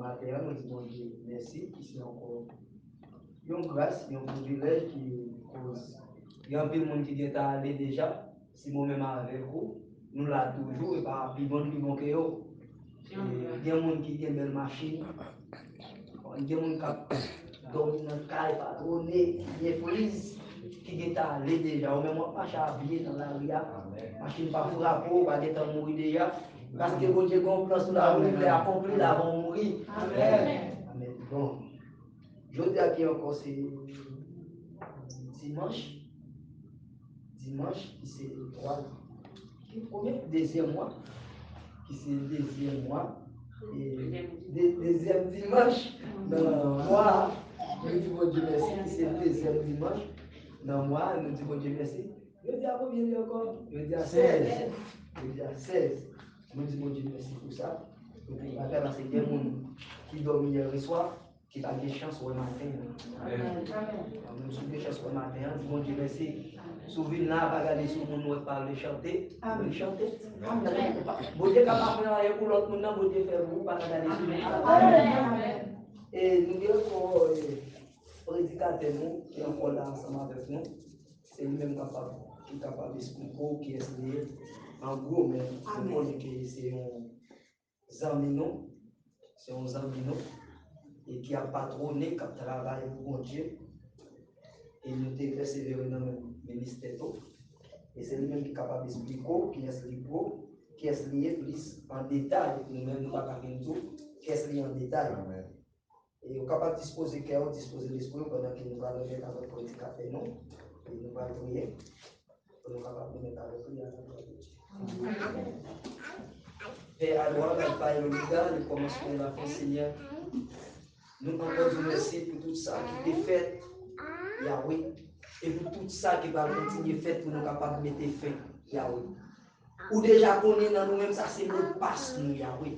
matin, nous disons Dieu merci, qui c'est encore une grâce, un privilège qui cause. Il y a un peu de monde qui est allé déjà, si moi-même avec vous, nous l'avons toujours, et pas plus bon que vous. Il y a des gens qui ont une belle machine, il y a des gens qui dorment dans le caille, patronné, qui est police, qui est allé déjà, ou même moi, machin habillé dans la rue, machine pas frappée, pas de temps mourir déjà, parce que bon Dieu, qu'on place sur la rue, il a accompli, là, vont mourir. Amen. Amen. Bon, je dis à qui encore, c'est dimanche, qui c'est le 3, deuxième mois, qui c'est le deuxième mois, et deuxième dimanche, dans le mois, nous disons Dieu merci, qui c'est le deuxième dimanche, dans le mois, nous disons Dieu merci. Je dis à combien encore? Je dis à 16. Je dis à 16. Nous disons Dieu merci pour ça. Donc, il va faire c'est des gens qui dorment hier soir, qui a des chances au matin. Nous avons des chances au matin, nous disons Dieu merci. Souvent là, va regarder sur mon nous parler chanter. Amen. Chanter. Bon Dieu capable de faire pour l'autre monde, bon Dieu faire vous pas regarder sur nous. Amen. Et nous avons encore prédicateur nous qui est encore là ensemble avec nous. C'est lui-même capable, qui est capable d'expliquer qui est lié. En gros, mais je connais que c'est un zamino, et qui a patronné, qui a travaillé pour mon Dieu. Et nous avons persévéré dans le ministère. Et c'est lui-même qui est capable d'expliquer qui est lié plus en détail. Nous-mêmes, nous ne pouvons pas faire tout, qui est lié en détail. Et nous sommes capables de disposer cœur, disposer l'esprit pendant que nous allons mettre avec le prédicateur. Et nous allons prier. Nous sommes capables de mettre avec lui à la prière. Père, alors, la paix le regard, le commencement de la fin, Seigneur. Nous encore vous merci pour tout ça qui est fait, Yahweh. Et pour tout ça qui va continuer à faire pour nous capables de mettre fin, Yahweh. Ou déjà connaît dans nous-mêmes, ça c'est le passe, nous, Yahweh.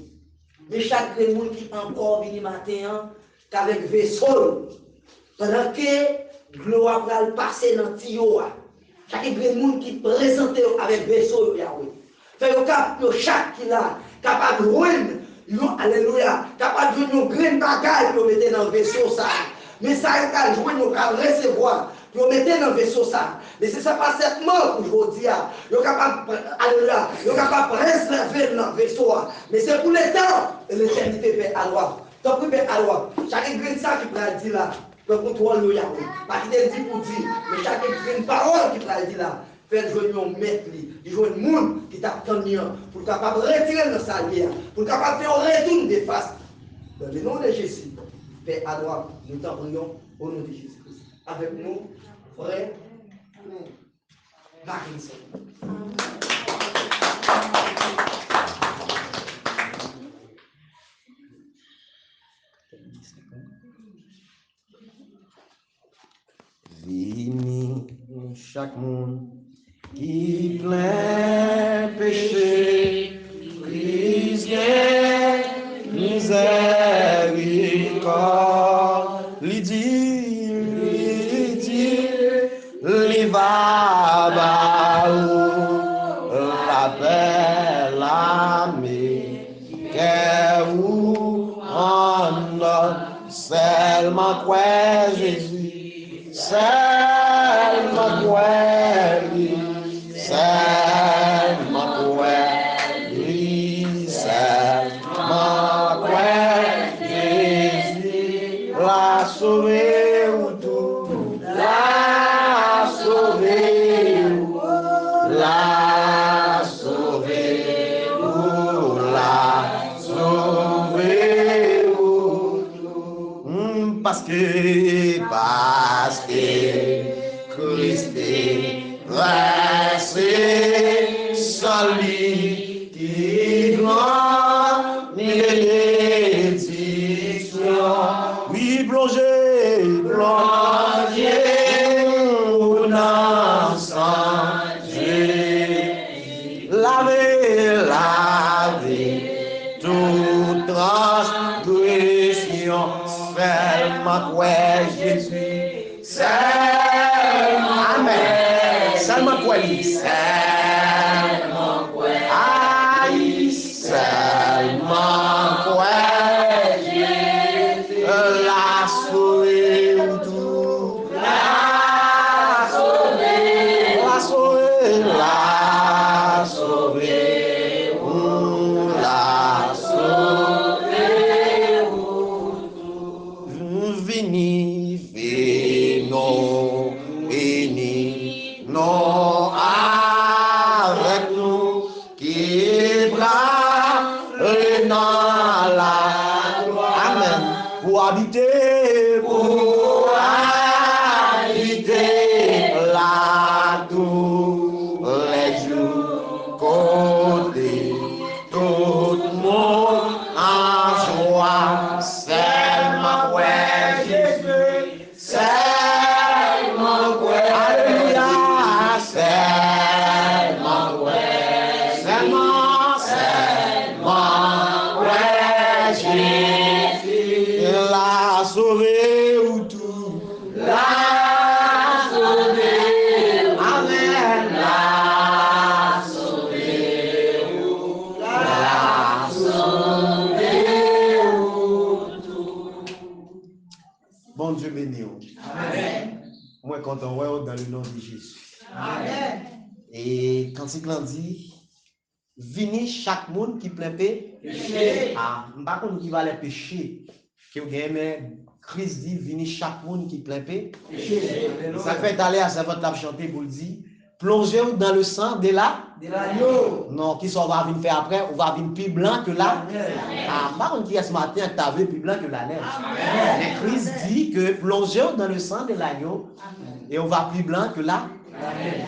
Mais chaque monde qui encore venu matin, qu'avec vaisseau, pendant que gloire va le passer dans le tuyau, chaque monde qui présente avec vaisseau, Yahweh. Fait que chaque qui là, capable de joindre, alléluia, capable de joindre une grande bagaille pour mettre dans le vaisseau ça. Mais ça, il a joué, nous allons recevoir, pour mettre dans le vaisseau ça. Mais c'est ça pas cette mort que je vous dis, il est capable, alléluia, il est capable de réserver dans le vaisseau. Mais c'est pour les temps, et l'éternité fait à loi. Donc, vous faites à loi. Chaque grain de ça qui peut dire là, peut contrôler le Yahweh. Parce qu'il est dit pour dire, mais chaque grain de parole qui peut dire là, fait jouer un maître, il joue un monde qui t'a tenu pour capable de retirer le salaire, pour capable de faire un retour de face. Dans le nom de Jésus, Père à droite, nous t'en prions au nom de Jésus-Christ. Avec nous, frère Mackinson. Vini chaque monde qui plein péché, prisien, miséricorde, lui dit, lui va l'appel l'ami, que vous en seulement quoi Jésus, seulement quoi lui, seulement quoi lui, seulement quoi Jésus, la sauver ou tout, la sauver ou, la sauver ou, la sauver ou tout, parce que Christ est versé, celui qui grand bénédiction, oui plongé dans sang Jésus, lavé toute transgression, seulement quoi Jésus, seulement amen, seulement quoi lui, seulement quoi aïe, seulement quoi Jésus. vini, vino, vini, non avec nous, qui brave dans la gloire. Amen. Pour habiter là tous les jours, côté tout le monde en joie, seulement ouais Jésus, seulement ouais, alléluia, seulement ouais, seulement ouais Jésus, il a sauvé ou tout, l'a sauvé, amen, l'a sauvé ou, l'a sauvé ou tout. Bon Dieu béni. Amen. Moi content ouais dans le nom de Jésus. Amen. Et quand il dit vini chaque monde qui plein péché. Ah, par contre qui va les pécher que vous gagnez mais Christ dit vini chaque monde qui plein péché. Ça fait aller à sa votre chanter pour le dire plongez dans le sang de l'agneau. Non, qui sont va venir faire après, on va venir plus blanc que la neige. Ah, par contre qui est ce matin tu as vu plus blanc que la neige. Mais Christ dit que plongez dans le sang de l'agneau et on va plus blanc que la neige.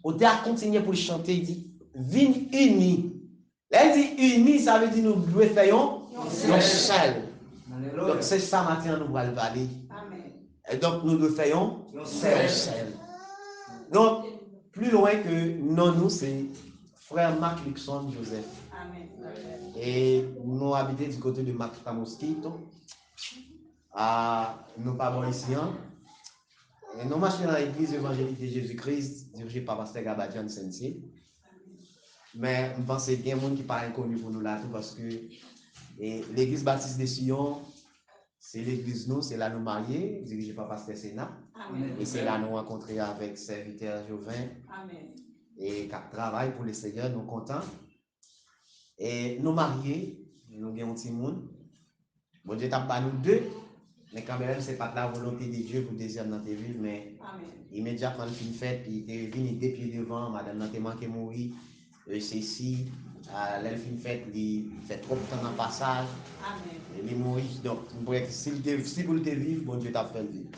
On a continué pour le chanter, il dit vin uni. Elle dit uni, ça veut dire nous devons faire un seul. Donc c'est ça matin nous allons parler. Et donc nous devons faire un seul. Donc plus loin que non nous c'est frère Marc Luxon Joseph. Et nous habitons du côté de Marc Mosquito. Nous parlons ici. Et nous marchons dans l'église évangélique de Jésus-Christ dirigée par Pasteur Gabadian Sensi. Mais je pense qu'il y a des gens qui ne sont pas inconnus pour nous là parce que l'église baptiste de Sion, c'est l'église nous, c'est là nous mariés, dirigée par Pasteur Sénat. Et c'est là nous rencontrés avec serviteur Jovin. Et qui travaille pour le Seigneur, nous contents. Et nous mariés, nous avons un petit monde. Bon Dieu t'a pas nous deux. Mais quand même, ce n'est pas la volonté de Dieu pour désir dans tes vies, mais immédiatement, le film fait, puis il est venu des pieds devant, madame n'a pas manqué mourir, ceci, le film fait, il fait trop de temps en passage, il mourit. Donc, si vous le vivre, bon Dieu t'a fait vivre.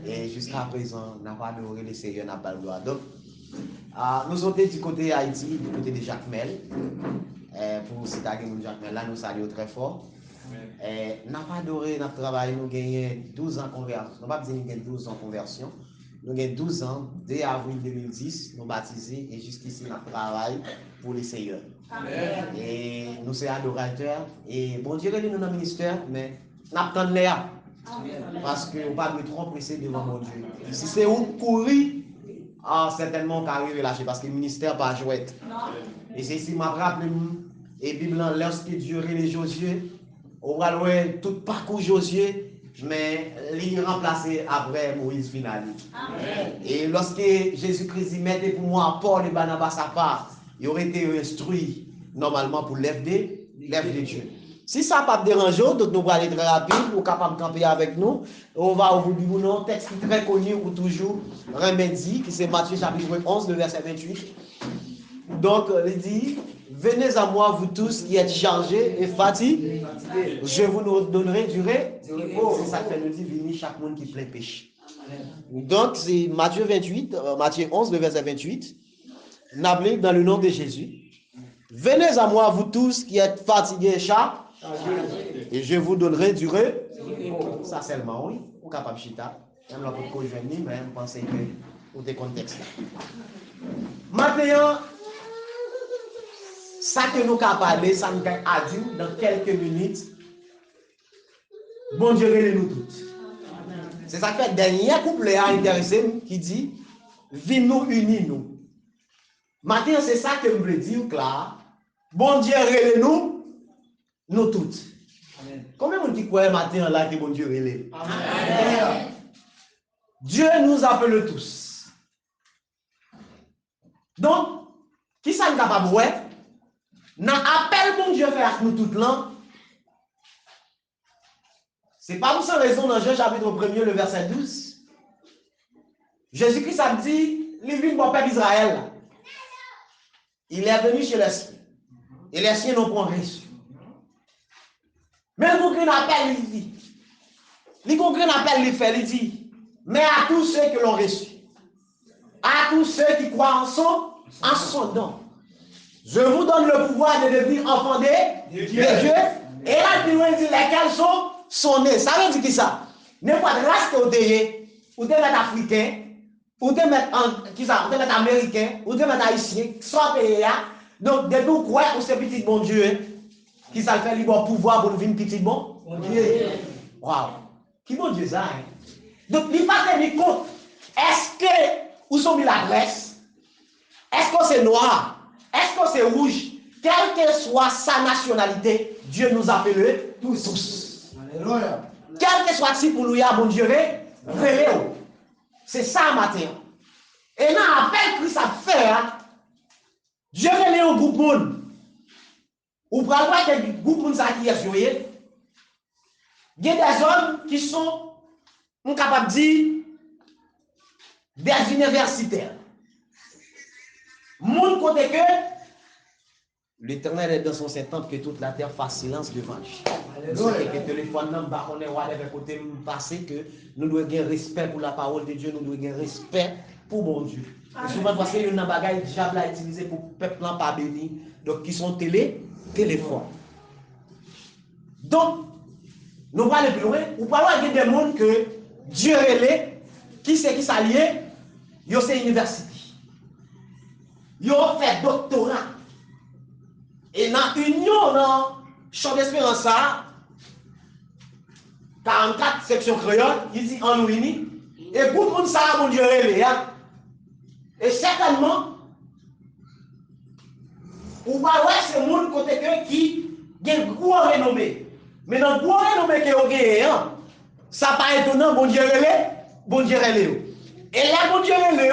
Et jusqu'à présent, on n'a pas adoré le Seigneur, on n'a pas le droit. Donc, nous sommes du côté Haïti, du côté de Jacques Mel, pour citer Jacques Mel, là, nous saluons très fort. Nous n'avons pas adoré notre travail, nous avons gagné 12 ans de conversion. Nous n'avons pas dit nous avons 12 ans de conversion. Nous avons 12 ans, dès avril 2010, nous baptisés et jusqu'ici, nous travaillons pour les Seigneurs. Et nous sommes adorateurs. Et bon Dieu, nous sommes dans le ministère, mais nous attendons là. Parce que nous ne pas trop pressés devant mon Dieu. Si c'est où courir, certainement on va arriver lâcher parce que le ministère n'est pas jouet. Et c'est ici, je me rappelle, et Bible, lorsque Dieu les Josué, on va louer tout parcours Josué, mais il remplacé après Moïse final. Et lorsque Jésus-Christ mettait pour moi Paul et Barnabas à part, il aurait été instruit normalement pour l'œuvre de Dieu. Si ça n'a pas dérangé, donc nous allons aller très rapide, vous êtes capable de camper avec nous. On va vous dire un texte qui est très connu ou toujours remédie, qui c'est Matthieu chapitre 11, le verset 28. Donc, il dit, venez à moi, vous tous qui êtes chargés et fatigués, je vous donnerai du repos. C'est ça que nous dit, venez chaque monde qui plaît péché. Donc, c'est Matthieu 28, Matthieu 11, le verset 28. N'appelez dans le nom de Jésus. Venez à moi, vous tous qui êtes fatigués et chargés, et je vous donnerai du repos. Ça seulement, oui. Ou capable chita. Même la pour que je mais je pense que vous avez contexte. Maintenant, ça que nous avons parlé, ça nous a dit dans quelques minutes. Bon Dieu, relève nous toutes. C'est ça que le dernier couplet a intéressé qui dit Vins nous unis nous. Maintenant, c'est ça que je veux dire, là. Bon Dieu, relève nous toutes. Amen. Combien on dit quoi matin là que bon Dieu relève? Amen. Dieu nous appelle tous. Donc, qui ça nous capable de voir? Dans l'appel bon Dieu fait avec nous toutes là, C'est pas pour sans raison dans Jean chapitre 1er, le verset 12. Jésus-Christ a dit, il vient pour le peuple d'Israël. Il est venu chez les siens. Et les siens n'ont pas reçu. Mais le congrès appelle, il dit. Le congrès appelle, il fait, il dit. Mais à tous ceux qui l'ont reçu. À tous ceux qui croient en son nom. Je vous donne le pouvoir de devenir enfants de Dieu. Et là, il dit lesquels sont nés. Ça veut dire qui ça? N'importe quelle race que vous avez, ou de mettre africain, ou de mettre américain, ou de mettre haïtien, soit pays. Donc, depuis vous croyez que c'est petit bon Dieu, qui ça fait le pouvoir pour nous venir petit bon Dieu. Waouh! Qui bon Dieu ça? Donc, il ne pas tenir compte. Est-ce que vous sont mis la Grèce? Est-ce que c'est noir? Est-ce que c'est rouge? Quelle que soit sa nationalité, Dieu nous appelle tous. Alléluia. Quel que soit si pour nous, mon Dieu, c'est ça matin. Et dans l'appel Christ a fait, Dieu veut au groupe monde. Ou pour voir que le groupe monde qui est joué, il y a des hommes qui sont capables de dire des universitaires. Mon côté que l'Éternel est dans son Saint-Temple, que toute la terre fasse silence devant lui. Nous savons que le téléphone n'a pas côté passé, que nous devons avoir respect pour la parole de Dieu, nous devons avoir respect pour mon Dieu. Et souvent, parce qu'il y a une bagaille que diable a utilisé pour le peuple n'a pas béni, donc qui sont téléphones. Donc, nous parlons plus loin, ou parlons de des mondes que Dieu est, qui c'est qui s'allie, ils ont université. Ils ont fait doctorat. Et dans l'union, dans Champ d'Espérance, 44 sections créoles, il dit en Louini, et pour tout le monde, ça a mon Dieu révélé. Et certainement, ou pas ouais, c'est mon côté qui a une grande renommée. Mais dans le grand renommée qui est ça pas étonnant, bon Dieu révélé. Et là, bon Dieu révélé,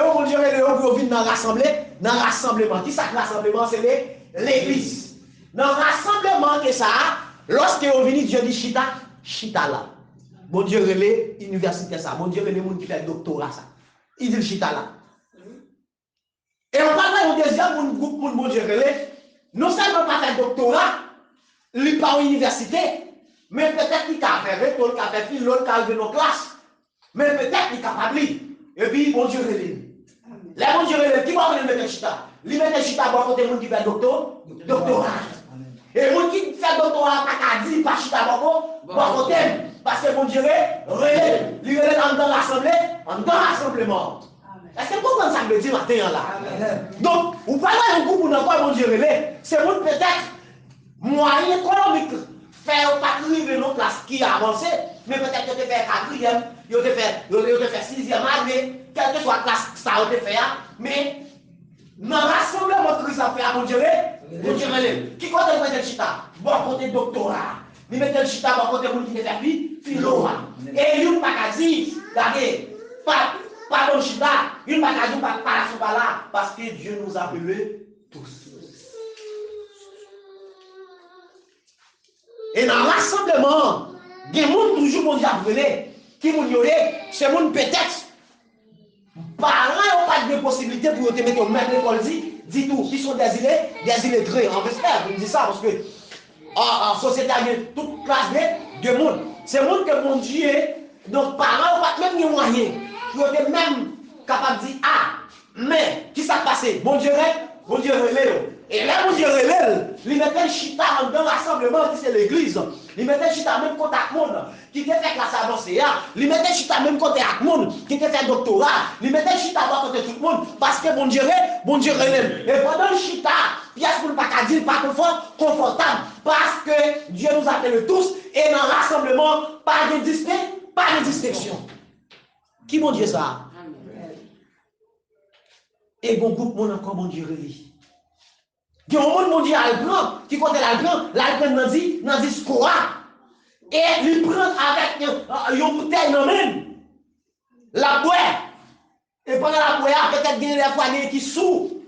pour venir dans le rassemblement. Qui ça le rassemblement? C'est l'église. Dans le rassemblement que ça, lorsque vous venez, Dieu dit chita là. Bon Dieu relais, université ça. Bon Dieu relais, les gens qui fait doctorat ça. Il dit chita là. Et on parle de deuxième groupe pour bon Dieu relais. Non seulement pas faire doctorat, lui pas à l'université, mais peut-être qu'il a fait l'autre qui a fait fil, l'autre qui a fait nos classes. Mais peut-être qu'il est capable. Et puis bon Dieu relais. Les bon Dieu relais, qui va venir mettre chita? Lui mettre chita pour côté monde qui fait doctorat. Et les gens qui fait doctorat, pas dit, pas chita pour côté. Parce que mon Dieu relève, lui relève dans l'assemblée, dans l'assemblement. Est-ce que vous comprenez ça que je dis matin là? Donc, vous parlez d'un groupe où mon Dieu relève, c'est peut-être moyen économique. Faire pas arriver nos classes qui a avancé, mais peut-être que tu fais 4e, tu fais 6e année, quelle que soit la classe ça a été fait, mais dans le rassemblement que Christ a fait à mon Dieu relève. Qui compte le chita? Bon côté doctorat. Il met le chita pour côté monde qui fait philo. Et il n'a pas dire, regardez, pas bon chita, il n'a pas dire pas là, parce que Dieu nous a appelés tous. Et dans le rassemblement, il y a des gens toujours mon Dieu appelé, qui m'ont dit, c'est mon peut-être. Parents n'ont pas de possibilité pour te mettre au même école, dit tout, qui sont des illettrés. En respect, je dis ça parce que en société, il y a toute classe de monde. C'est le monde que mon Dieu, donc parents n'ont pas même les moyens. Ils ont même capable de dire, ah, mais qui s'est passé? Bon Dieu relève. Et là, mon Dieu relève, il mettait le chita dans l'assemblement, qui c'est l'église. Il mettait le chita même côté avec monde, qui était fait classe avancée. Il mettait le chita même côté avec monde, qui était fait doctorat. Il mettait le chita dans côté tout le monde, parce que bon Dieu relève. Et pendant le chita, pièce pour ne pas dire, pas confortable, parce que Dieu nous appelle tous, et dans le rassemblement, pas de distinction. Qui mon Dieu ça? Et bon groupe, mon encore mon Dieu relève. Il y a un monde mon Dieu Albran, qui compte l'Albran dans le discours. Et il prend avec une bouteille dans même. La boire. Et pendant la boire, peut-être qu'il y a des fois qui sous.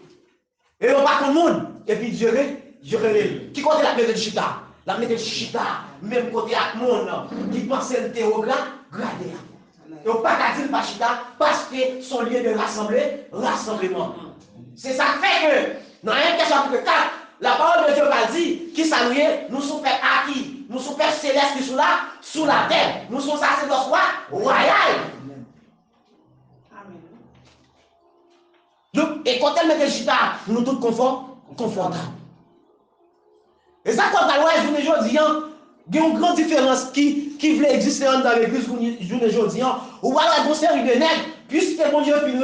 Et on pas tout le monde. Et puis Dieu relève. Qui compte la paix de chita? La mettre chita, même côté avec monde qui pensait le théogradé. Et on pas qu'à dire pas chita parce que son lieu de rassemblement. C'est ça qui fait que dans 1 chapitre 4, la parole de Dieu va dire qui s'allie, nous sommes pères acquis, nous sommes pères célestes qui sont là, sous la terre, nous sommes sacerdoce royal. Donc, et quand elle met le chita, nous tous confortables. Et ça, quand on voit aujourd'hui, il y a une grande différence qui voulait exister dans l'église aujourd'hui. Ou voilà, une série de nègres, puisque mon Dieu finit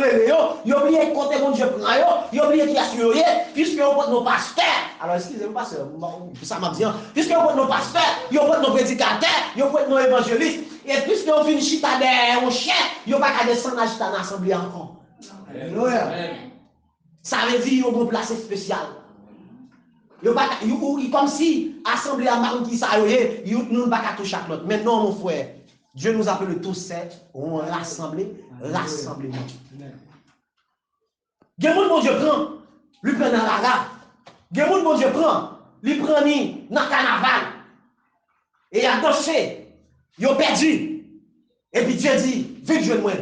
il a oublié quand mon Dieu prend, il a oublié qu'il a assuré, puisque on porte nos pasteurs. Alors, excusez-moi, pasteur, ça m'a dit, puisque on porte nos pasteurs, on porte nos prédicateurs, on porte nos évangélistes, et puisque on finit chita derrière un chien, il n'y a pas qu'à descendre à chita dans l'assemblée encore. Alléluia. Ça veut dire qu'on a une place spéciale. Comme si assemblée à Maroc qui s'arrête, nous ne pas toucher chaque l'autre. Maintenant, mon frère, Dieu nous appelle tous sept, on rassemble, rassemblement. Quelqu'un mon Dieu prend, lui prend dans la gare. Quelqu'un mon Dieu prend, lui prend dans le carnaval. Et il a dansé, il a perdu. Et puis Dieu dit, vite je moi.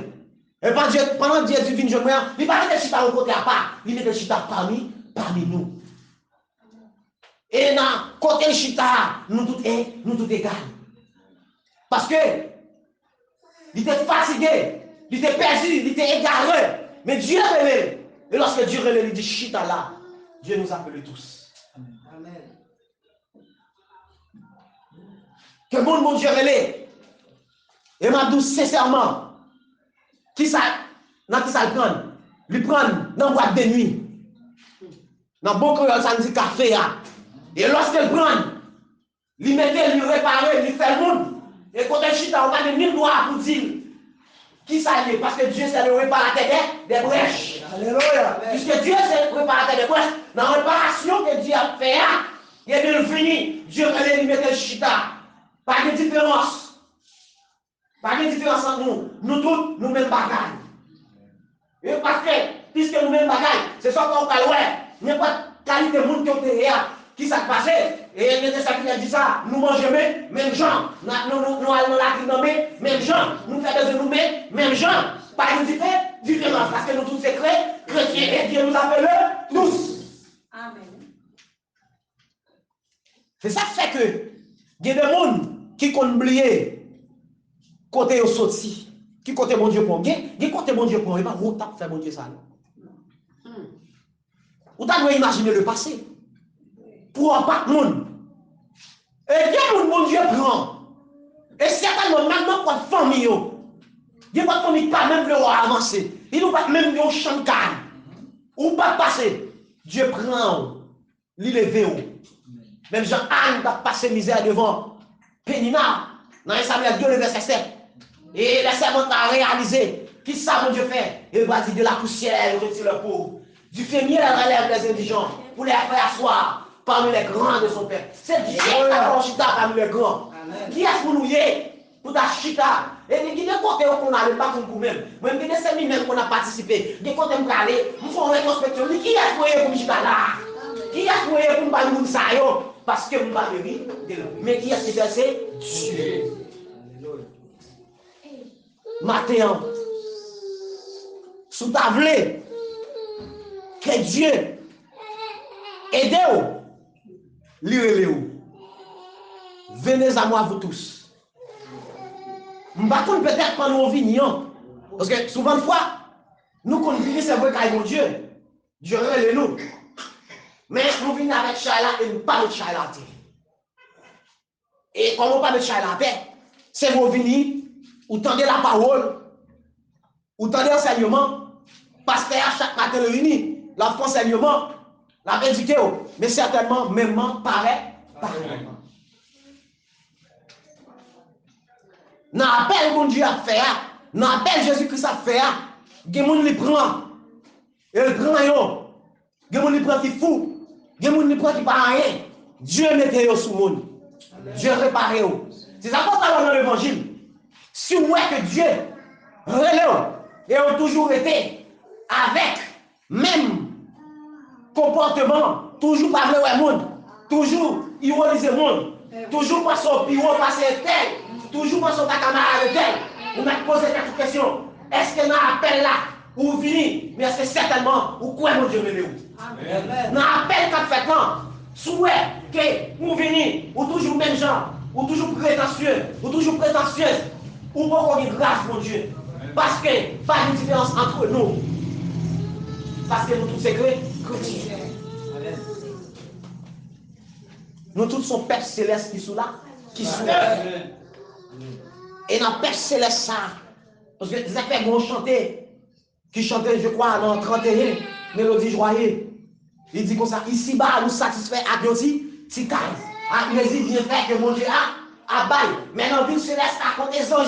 Et pendant Dieu dit, vite je moi, il va mettre le chita au côté à part, il met le chita parmi nous. Et dans le côté chita, nous tous égales. Parce que, il était fatigué, il était perdu, il était égaré. Mais Dieu relève. Et lorsque Dieu relève, il dit chita là, Dieu nous appelle tous. Amen. Que mon Dieu relève. Et m'a dit sincèrement, qui ça le prend? Lui prendre dans la boîte de nuit. Dans bon créole, ça dit café. Et lorsqu'elle prend, lui mettait, lui réparer, lui fait le monde. Et quand elle chita, on va de 1000 doigts pour dire qui ça est. Parce que Dieu c'est le réparateur des brèches. Alléluia. Puisque Dieu c'est le réparateur des brèches, dans la réparation que Dieu a fait, il est bien fini. Dieu allait lui mettre le chita. Pas de différence. Pas de différence entre nous. Nous tous, nous mêmes bagailles. Et parce que, puisque nous mêmes bagailles, c'est ça qu'on parle, ouais. Il n'y a pas de qualité de monde qui ont été qui s'est passé. Et le ça qui a dit ça, nous mangeons même gens, nous allons la même gens, nous faisons de nous-mêmes, même gens. Pas de différence, parce que nous tous sommes chrétiens et Dieu nous appelle tous. Amen. C'est ça qui fait que, il y a des gens qui ont oublié côté au sorti, qui côté mon Dieu pour qui côté mon Dieu pour, et pas où t'as fait mon Dieu ça. Ou t'as dû imaginer le passé. Pour un pas de monde. Et bien mon Dieu prend. Et certainement maintenant pour la famille. Il n'y a pas de famille pas même le roi avancé. Il n'y a pas même le champ de canne. Ou pas passer. Dieu prend. L'élevé. Même Jean-Anne va passer misère devant Pénina. Dans Samuel 2, le verset 7. Et la servante a réalisé. Qui ça mon Dieu fait? Il va dire de la poussière, il retire le pauvre. Du féminin, elle relève les indigents. Pour les faire asseoir parmi les grands de son père. C'est Dieu qui a chita parmi les grands. Qui est-ce pour nous pour ta chita? Et il y a des côtés qu'on n'a pas pour nous-mêmes. Même des séminaires qu'on a participé. Des côtés qu'on a allé, nous faisons une rétrospection. Qui est-ce pour nous chita là? Qui est-ce pour nous parler de ça? Parce que nous ne parlons pas. Mais qui est-ce qui fait c'est Dieu. Matin, sous ta vlé, que Dieu aide-vous. Lirez-le. Venez à moi, vous tous. Je ne sais pas peut-être quand nous venons. Parce que souvent de fois, nous qu'on vient, c'est vrai qu'avec mon Dieu. Dieu relève nous. Mais nous venons avec Chaïla et nous parlons de Chaïla. Et comme on parle de Chaïla, c'est vous venir, vous tendez la parole, vous tendez l'enseignement. Pasteur, chaque matin le réuni, la France enseignement. La éduqué, mais certainement, même pareil. Dans l'appel que Dieu a fait, dans l'appel Jésus-Christ a fait, il y a des gens qui prennent. Et le prend, il y a des gens qui prennent qui fou. Il y a des gens qui prennent qui pas rien. Dieu mette sous le monde. Dieu répare. C'est ça qu'on parle dans l'évangile. Si vous voyez que Dieu relève et ont toujours été avec même comportement, toujours parler au monde, toujours ironiser le monde, Toujours passer au bureau, passer tel. Toujours passer au camarade tel. Vous m'avez posé cette question. Est-ce que dans l'appel là, ou venez, mais est-ce que certainement, ou quoi mon Dieu me Dans l'appel qu'a fait là, souhait que vous venez, ou toujours même gens, ou toujours prétentieux, ou toujours prétentieuse, ou pas qu'on ait grâce mon Dieu. Parce que pas de différence entre nous. Parce que nous tous secrets chrétiens. Nous tous sommes Père Céleste qui sont là, qui sont là. Et dans Père Céleste ça, parce que les affaires vont chanter, qui chantaient, je crois, dans 31, Mélodie joyeuse. Il dit comme ça, ici-bas, nous satisfait à Dieu aussi, si calme. À l'église bien fait que mon Dieu a bail. Mais dans la ville céleste, à côté des anges,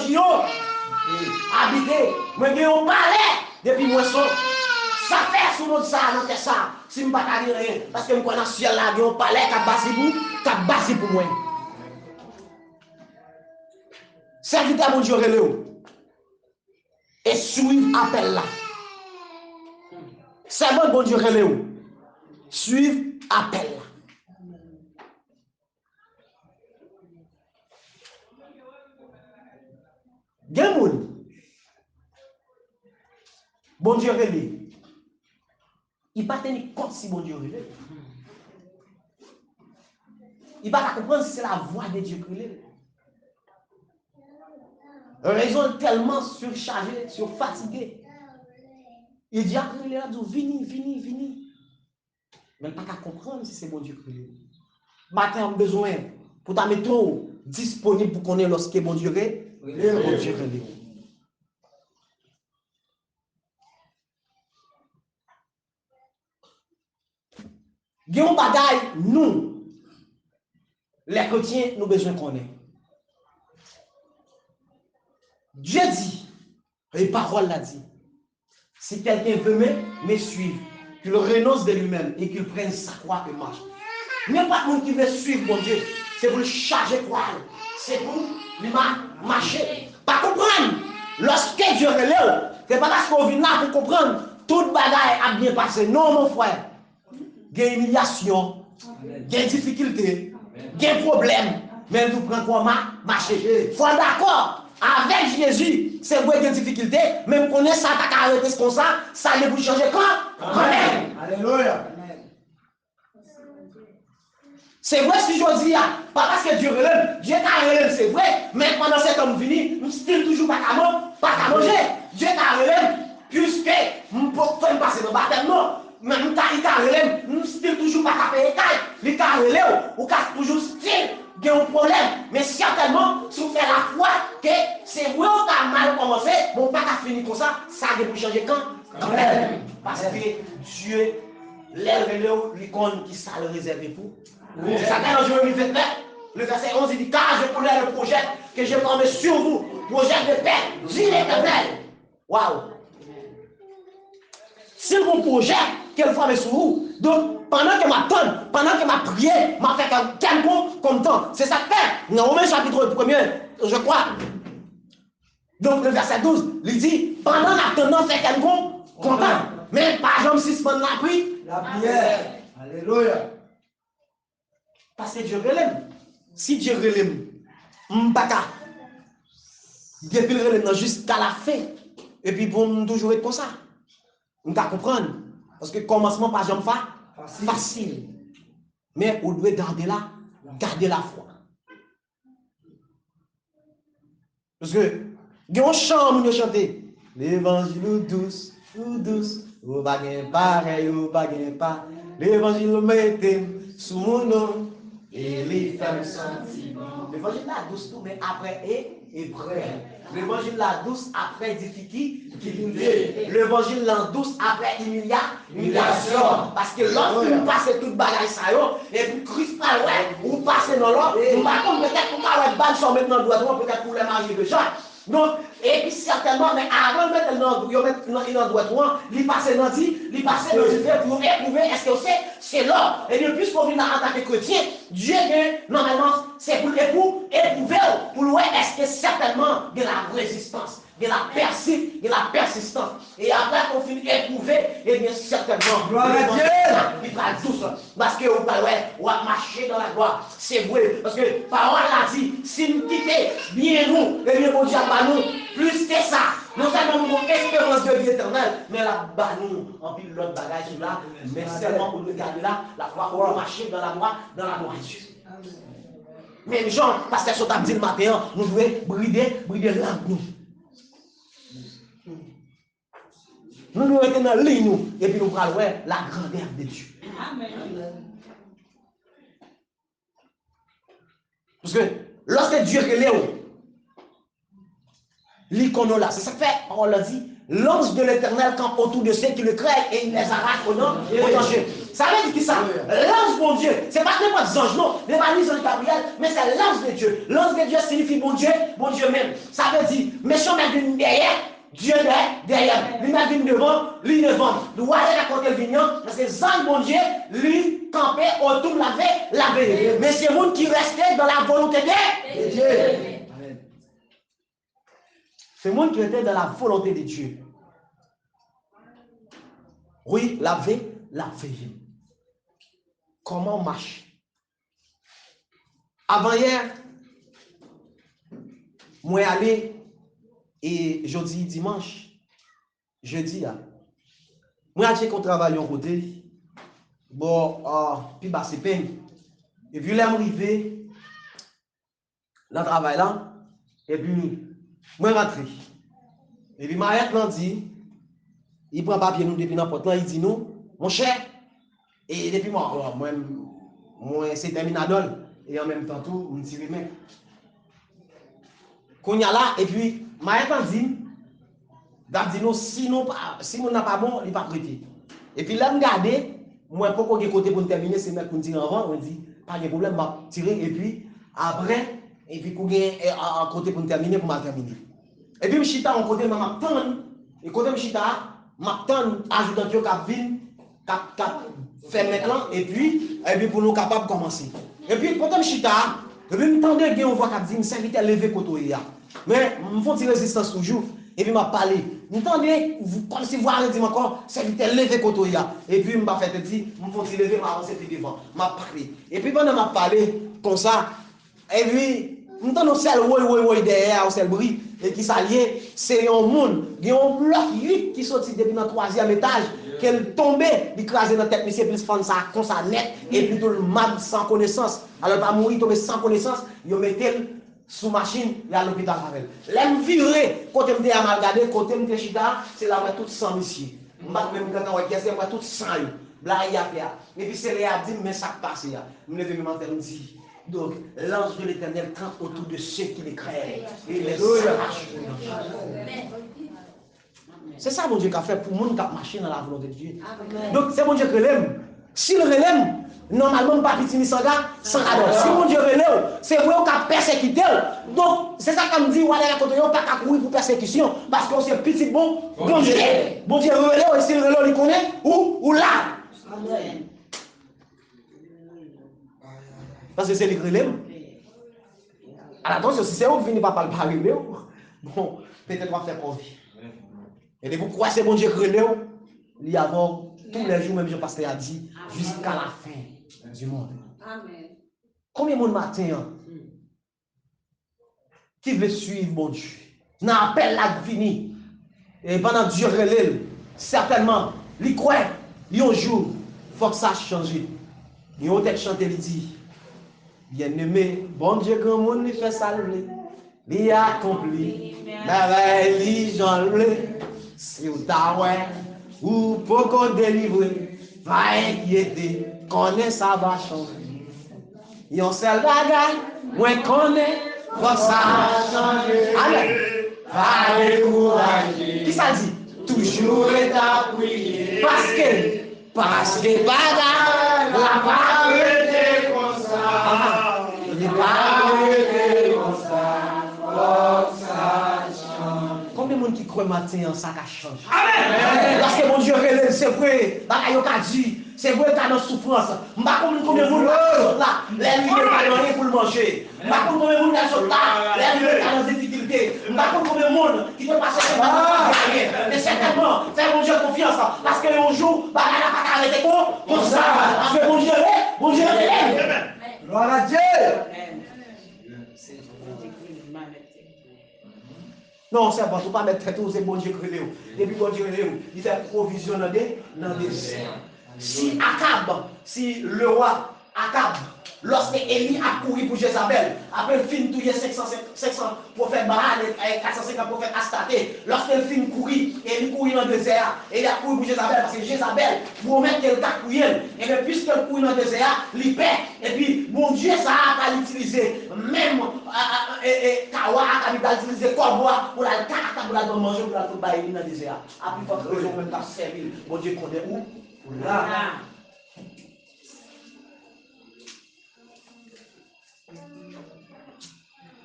habité, moi, je un palais depuis moi, ça fait sous notre ça, dans ça. Si je ne peux pas dire rien, parce que je connais le ciel là, il y a un palais qui a bâti pour moi. Serviteur mon Dieu, relève. Et suivre l'appel là. C'est bon Dieu, relève. Suivre l'appel là. Gamoun. Bon Dieu, relève. Il ne va pas tenir compte si bon Dieu relève. Il ne va pas comprendre si c'est la voix de Dieu qui relève. Raison tellement surchargée, surfatiguée. Il dit après il a dit vini. Mais il n'a pas comprendre si c'est bon Dieu qui relève. Matin, on a besoin pour ta mettre disponible pour connaître lorsque bon Dieu relève. Il y a un bagage, nous, les chrétiens, nous besoin qu'on ait. Dieu dit, et parole l'a dit, si quelqu'un veut me suivre, qu'il renonce de lui-même et qu'il prenne sa croix et marche. N'importe qui qui veut suivre mon Dieu, c'est pour le charger croix, c'est pour lui marcher. Pas comprendre, lorsque Dieu relève, c'est pas parce qu'on vient là pour comprendre, toute bagaille a bien passé. Non, mon frère. Il y a humiliation, il y a difficulté, il y a problème, mais nous prenons quoi marcher. Il faut être d'accord avec Jésus, c'est vrai qu'il y a difficulté, même qu'on est ça, t'as qu'à arrêter comme ça allait vous changer quand même. Alléluia. C'est vrai si je dis, pas parce que Dieu relève, Dieu t'a relève, c'est vrai, mais pendant cet homme venu, nous still toujours pas qu'à manger. Dieu t'a relève, puisque nous pouvons passer dans le baptême, non. Mais nous t'a relève, nous still toujours pas qu'à payer caille. Les t'a relève, ou qu'à toujours still, il y a un problème. Mais certainement, si vous faites la foi, que c'est vrai ou t'as mal commencé, bon, pas qu'à finir comme ça a dû changer quand même. Parce que Dieu, l'élève, l'icône qui ça le réservé pour. Ça dans Jérémie 29, le verset 11, il dit, car je connais le projet que j'ai formé sur vous, projet de paix, dit l'Éternel. Waouh! C'est mon projet qu'elle formé sur vous. Donc, pendant que m'attend, pendant que m'a prié, m'a fait quelqu'un comme temps. C'est ça que fait. Dans Romains chapitre 1er, je crois. Donc, le verset 12, il dit, pendant l'attendant, fait quelqu'un content. Mais par exemple, si ce la prière. La prière. Alléluia. Parce que Dieu relève. Si Dieu relève, m'baka. Depuis le relève jusqu'à la fin. Et puis pour nous toujours être comme ça. On doit comprendre. Parce que commencement par exemple facile. Mais on doit garder la foi. Parce que il y a un chant où nous chanter. L'évangile douce, ou pas pareil, ou pas pas. L'évangile mettez sous mon nom. Et les femmes sentiments. L'évangile la douce tout, mais après et prêt. L'évangile la douce après difficulté. L'évangile la douce après humiliation. Parce que lorsque vous passez toute bagaille ça, et puis Christ vous passez dans l'ordre, vous partez peut-être pour avoir une balle sur maintenant droit, peut-être pour les marier de gens. Donc, et puis certainement, mais avant de mettre dans le droit, il passe dans il passe dans le fait pour éprouver, est-ce que c'est là. Et bien, puisqu'on vient en tant que chrétien, Dieu, normalement, c'est pour éprouver, pour voir est-ce que certainement il y a la résistance, il y a la persistance. Et après qu'on fin éprouvé, et bien certainement, Gloire à Dieu. il va douce. Parce que vous parlez, on va marcher dans la gloire. C'est vrai. Parce que parole a dit, si nous quittons bien nous, et bien mon Dieu a nous, plus que ça. Non seulement nous avons espérance de vie éternelle, mais la bas nous en pile l'autre bagage là, mais seulement pour nous garder là, la foi pour marcher dans la droiture. Même gens, parce que sont dit le matin, nous devons brider l'âme nous. Nous devons être dans la ligne nous, et puis nous allons voir la grandeur de Dieu. Amen. Parce que lorsque Dieu relève, l'icono là, c'est ça que fait, on l'a dit, l'ange de l'éternel campe autour de ceux qui le craignent et il les arrache au nom au danger. Ça veut dire qui ça? L'ange bon Dieu, c'est pas n'importe ange, non, n'est pas l'ange de Gabriel, mais c'est l'ange de Dieu. L'ange de Dieu signifie bon Dieu même. Ça veut dire, méchant m'a venu derrière, Dieu derrière. Lui m'a venu devant, lui devant. Nous allons raconter le vignon, parce que l'ange bon Dieu, lui, campait autour de la veille. Mais c'est vous qui restez dans la volonté de Dieu. C'est moi qui était dans la volonté de Dieu. Oui, la veille. Comment on marche? Avant hier, moi allé et jeudi, dimanche, jeudi là, moi j'ai qu'on travaille en côté, bon, puis bah c'est peine. Et puis là, arrivé dans le travail là, et puis moi rentré. Et puis Mariette m'a dit, il prend papier nous depuis n'importe là, il dit nous, mon cher, et depuis moi c'est terminadol, et en même temps tout, on tire même. Qu'on y a là, et puis Mariette m'a dit nous, si nous n'a pas bon, il va prêter. Et puis là, regardez, moi pour qu'on ait côté pour terminer, c'est mettre pour tirer avant, on dit, pas de problème, on va tirer, et puis après, et puis qu'on ait un côté pour terminer, pour mal terminer. Et puis, je suis en côté, je m'attends. Et côté, je suis m'attends, ajoutant Dieu qui fait maintenant. Et puis, pour nous capables de commencer. Et puis, côté, je suis et puis, je m'attendais que on voit qui dit, je à lever côté. Mais, je fais une résistance toujours. Et puis, je parlé. Je m'attendais, comme si vous avez dit encore, c'est à lever côté. Et puis, je me fait dire, je fais lever, je m'avance plus devant. Je parlé. Et puis, pendant que je parlé comme ça, et puis, nous avons un derrière, un bruit, et qui s'allie, c'est un monde, il y a un bloc 8 qui sortit depuis le 3e étage, qu'elle tombait, il crasait dans la tête, monsieur, plus prendre ça comme ça net, et puis tout le mal sans connaissance. Alors, pas mourir, tomber sans connaissance, il mettait sous machine, il à l'hôpital avec elle. L'aime virer, côté me à mal regarder, côté me chita, c'est là où tout sans monsieur. Je ne sais pas même quand on est c'est tout sans eux. Blague à faire. Et puis c'est là, dit, mais ça passe là. Je me lève le matin, me dit. Donc, l'ange de l'éternel campe autour de ceux qui les craignent. Et les arrache. C'est ça, mon Dieu, qui a fait pour le monde qui a marché dans la volonté de Dieu. Donc, c'est mon Dieu qui l'aime. S'il l'aime, normalement, pas petit ni sans gars, sans adore. Si mon Dieu relève, c'est vrai qu'on a persécuté. Donc, c'est ça qu'on me dit, voilà, quand on n'a pas qu'à courir pour persécution, parce qu'on c'est petit bon Dieu. Bon Dieu relève, et s'il relève, il connaît, ou là. Amen. Parce que c'est les relèves. Attention, si c'est vous qui venez pas parler, bon, peut-être qu'on va faire confiance. Et vous croyez que c'est bon Dieu qui relève, il y a tous les jours, même je pasteur a dit, jusqu'à la fin du monde. Amen. Combien de monde matin qui veut suivre mon Dieu? N'a appel la fini. Et pendant Dieu relève, certainement, il croit, il y a un jour, il faut que ça change. Il y a peut-être chanter, il dit, bien-aimé, bon Dieu, grand monde, il fait salver. Il a accompli. La religion, si vous t'avez, ou pour qu'on délivre, pas inquiéter, connaît ça va changer. Yon seul bagage, moi connais, faut ça changer. Allez, pas décourager. Qui ça dit? Toujours est à prier. Parce que bagage, la parole comme ça. La parole comme ça, faut ça change. Combien de monde qui croit matin, ça change? Amen. Parce que mon Dieu relève, c'est vrai, bagaille qu'a dit. C'est vrai qu'il y a une souffrance. Je ne sais pas combien de monde là, les livres pas donné pour le manger. Je ne sais pas combien de monde là, les livres pas dans difficulté. difficulté. Je ne sais pas combien de monde qui peut passer ce mais certainement, faire mon Dieu confiance. Parce qu'un jour, bah, il n'a pas arrêté comme ça. Parce que mon Dieu est. Gloire à Dieu. Non, c'est pas, faut pas mettre tout, c'est bon Dieu créé. Depuis bon Dieu créé, il fait provision dans des désert. Si Akab, si le roi Akab, lorsque Élie a couru pour Jézabel, après le film touillé 500 prophètes Baal et 450 prophètes Astaté, lorsque le film courit, Élie courit dans le désert, et il a couru pour Jézabel, parce que Jézabel promet qu'elle a couru, et bien puisqu'elle court dans le désert, il paie, et puis mon Dieu, ça a l'utiliser, même Kawa a utilisé Korboa pour la manger, pour la tout bailler dans le désert. A plus forte raison, même qu'à servir, mon Dieu connaît où? Là.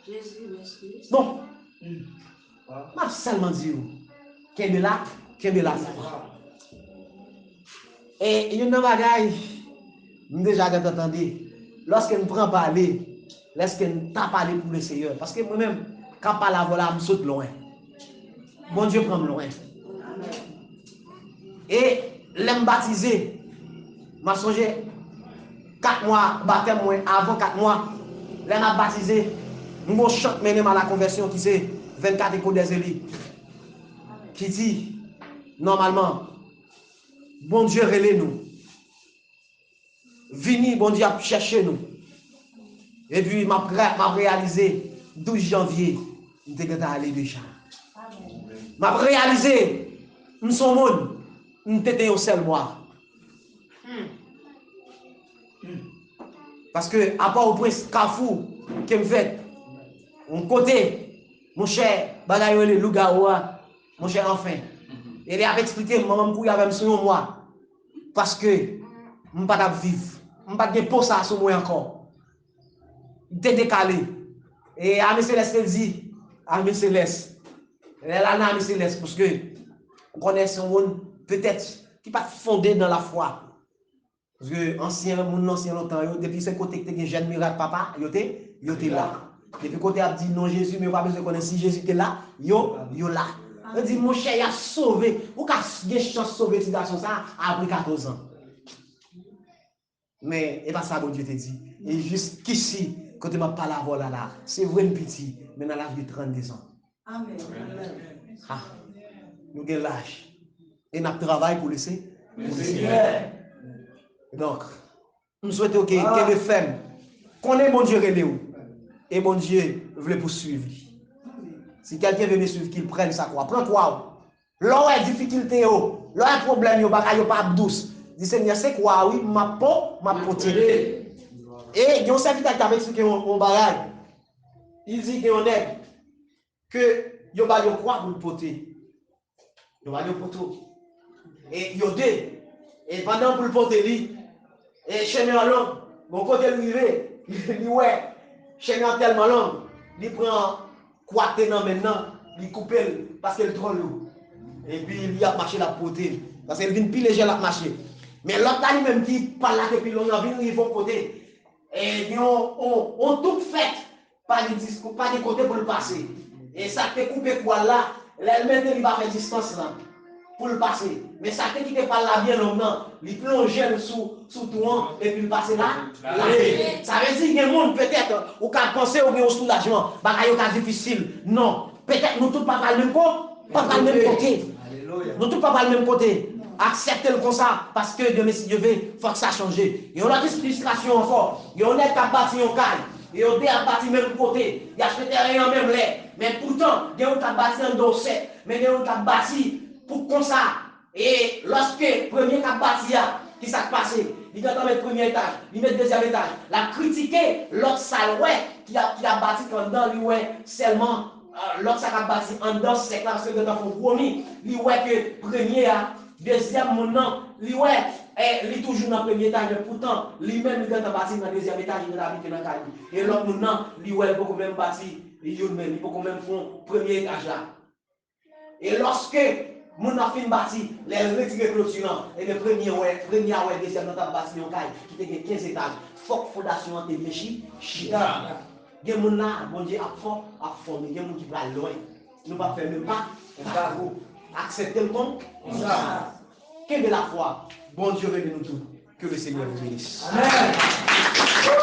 Jésus, merci. Non. Je seulement dit, qu'elle est là foi. Et il y a une bagaille, déjà entendu, lorsqu'elle prend parler, lorsqu'elle t'a parlé pour le Seigneur, parce que moi-même, quand je parle voilà, je me saute loin. Bon Dieu prend loin. Et l'aime baptisé, m'a songé 4 mois, baptême avant 4 mois, l'aime a baptisé. Nous chante mené à la conversion qui c'est 24 échos des Élis. Qui dit, normalement, bon Dieu relève nous. Vini, bon Dieu a cherché nous. Et puis, m'a réalisé 12 janvier, nous sommes allés déjà. M'a réalisé, nous sommes monde, nous sommes au seul mois. Parce que, à part au prince Carrefour, qui me fait, mon côté, mon cher, bagaille le lougaoua, mon cher enfant. Et il a expliqué, maman, pour y avoir sur moi. Parce que, je ne peux pas vivre. Je ne peux pas déposer ça sur moi encore. Il est décalé. Et Ami Céleste dit, Ami Céleste, elle a Ami Céleste, parce que, on connaît son monde, peut-être, qui n'est pas fondé dans la foi. Parce que, ancien longtemps, depuis ce côté que tu es jeune miracle, papa, il était là. Depuis côté a dit non Jésus, mais pas besoin de connaître si Jésus était là, yo là. On dit mon cher, il a sauvé. Ou qu'a une chance de sauver cette situation ça après 14 ans. Mais et pas ça bon Dieu te dit. Et jusqu'ici, quand tu m'as parlé voilà là, c'est vrai petit, mais dans la vie de 32 ans. Amen. Ah, nous avons l'âge. Et nous travaillons pour laisser. Donc, nous souhaitons que les femmes connaissent mon Dieu relève. Et mon Dieu veut poursuivre. Si quelqu'un veut me suivre, qu'il prenne sa croix. Prends quoi? Là où il y a difficulté, là où il y a problème, il n'y a pas douce. Dis Seigneur, c'est quoi? Oui, ma poté. Et il y a un serviteur qui a expliqué mon bagage. Il dit qu'il y a un nègre que il y a une croix pour le poter. Il y a un poteau. Et il y a deux. Et pendant pour le poter, et chemin en long, mon côté lui, il dit ouais. Chemin tellement long, il prend quoi maintenant, il coupe parce qu'elle est trop lourd. Et puis il a marché la potée. Parce qu'elle vient plus léger la marcher. Mais l'autre là lui-même qui parle là depuis longtemps, il vient côté. Et on tout fait, pas de côté pour le passer. Et ça te coupe quoi là, elle-même il va faire distance là. Pour le passer. Mais ça te qui te parle là bien longtemps, il plonge sous toi et puis il passe là. Ça veut dire qu'il y a des gens peut-être ou qui pensent au soulagement, bagaille est difficile. Non, peut-être nous tous pas le même côté. Nous tous pas le même côté. Acceptez le comme ça parce que Dieu veut, faut que ça change. Et on a des frustrations encore. Et on est à bâtir un caille. Et on est à bâtir même côté. Il y a acheté rien même l'air. Mais pourtant, il y a un bâtir un dossier. Mais il y a un bâtir pour comme ça. Et lorsque le premier qui a bâti, qui s'est passé, il va dans le premier étage, il met le deuxième étage. La critiquer l'autre salle qui a bâti en dedans, lui seulement l'autre salle qui a bâti en dedans, c'est là parce que dans le premier, lui que premier, deuxième mon lui il est toujours dans le premier étage, mais pourtant, lui-même il a bâti dans le deuxième étage, il a habité dans le quartier. Et l'autre mon lui il peut même bâti, il peut même faire le premier étage là. Et lorsque mon a fin bâti, les retirés clôturants, et le premier deuxième dans ta bâti, qui était 15 étages, faut que fondation te bien chita. Il y a des gens là, bon Dieu, à fond, mais il y a des gens qui vont loin. Nous ne pas faire même pas. Accepter le compte. Quelle est la foi? Bon Dieu, nous tous. Que le Seigneur vous bénisse. Amen.